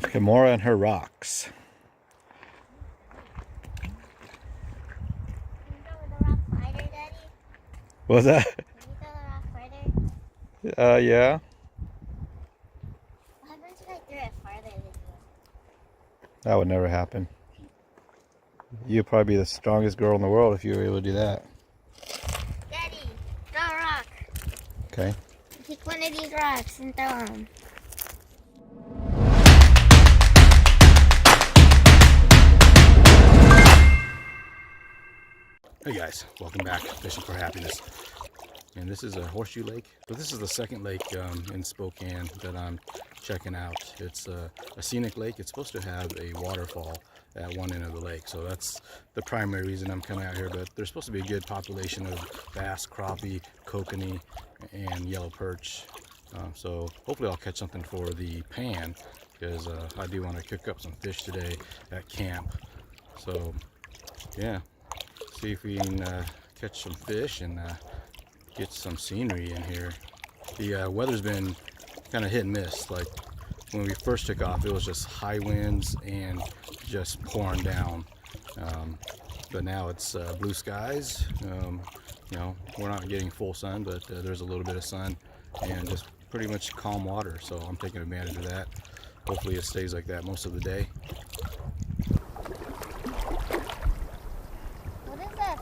Kimura and her rocks. Can you throw the rock farther, Daddy? What was that? Can you throw the rock farther? Yeah. What happens if I threw it farther than you? That would never happen. You'd probably be the strongest girl in the world if you were able to do that. Daddy, throw a rock. Okay. Pick one of these rocks and throw them. Hey guys, welcome back. Fishing for Happiness. And this is a Horseshoe Lake. So this is the second lake in Spokane that I'm checking out. It's a scenic lake. It's supposed to have a waterfall at one end of the lake. So that's the primary reason I'm coming out here. But there's supposed to be a good population of bass, crappie, kokanee, and yellow perch. So hopefully I'll catch something for the pan, because I do want to cook up some fish today at camp. So yeah, see if we can catch some fish and get some scenery in here. The weather's been kind of hit and miss. Like when we first took off, it was just high winds and just pouring down. But now it's blue skies. You know, we're not getting full sun, but there's a little bit of sun and just pretty much calm water. So I'm taking advantage of that. Hopefully it stays like that most of the day.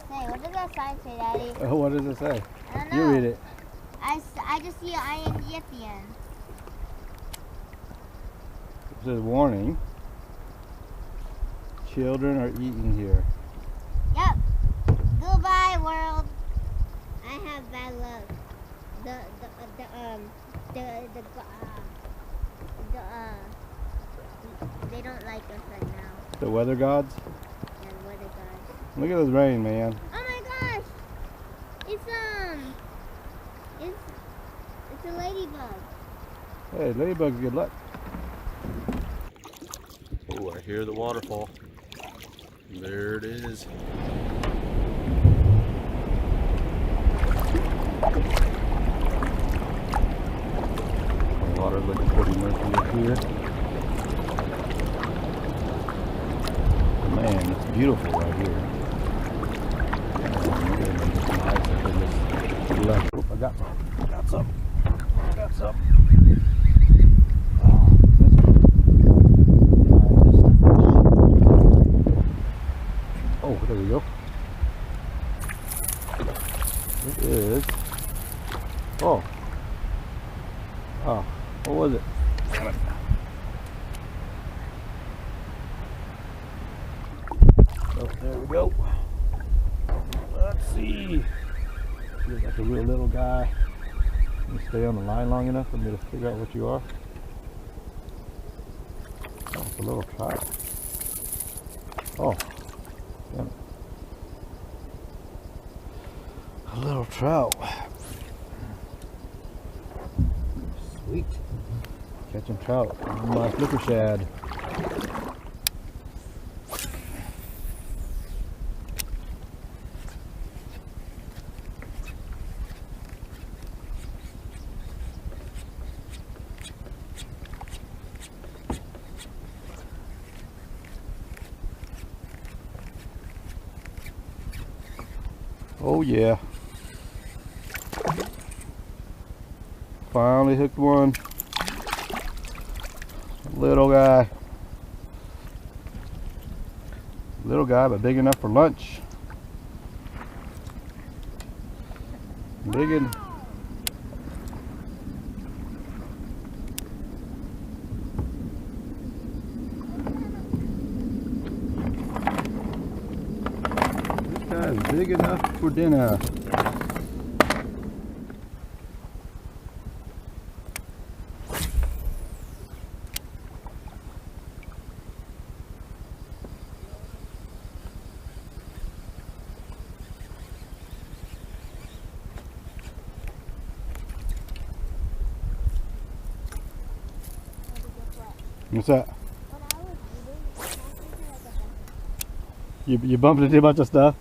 What does that sign say, Daddy? Oh, what does it say? I don't know. You read it. I just see an ING at the end. It says warning. Children are eating here. Yep. Goodbye, world. I have bad luck. They don't like us right now. The weather gods? Yeah, the weather guys. Look at this rain, man. Oh my gosh! It's a ladybug. Hey, ladybugs, good luck. Oh, I hear the waterfall. There it is. The water's looking pretty murky up here. Man, it's beautiful right here. Oh, I got some. Oh, there we go. It is. Oh, what was it? Damn it. Oh, there we go. Let's see. Looks like a real little guy. You stay on the line long enough for me to figure out what you are. Oh, it's a little trout. Oh, damn it. A little trout. Sweet. Catching trout on my flipper shad. Oh yeah. Finally hooked one. Little guy. Little guy, but big enough for lunch. Big and this guy is big enough for dinner. What's that? You bumped into a bunch of stuff?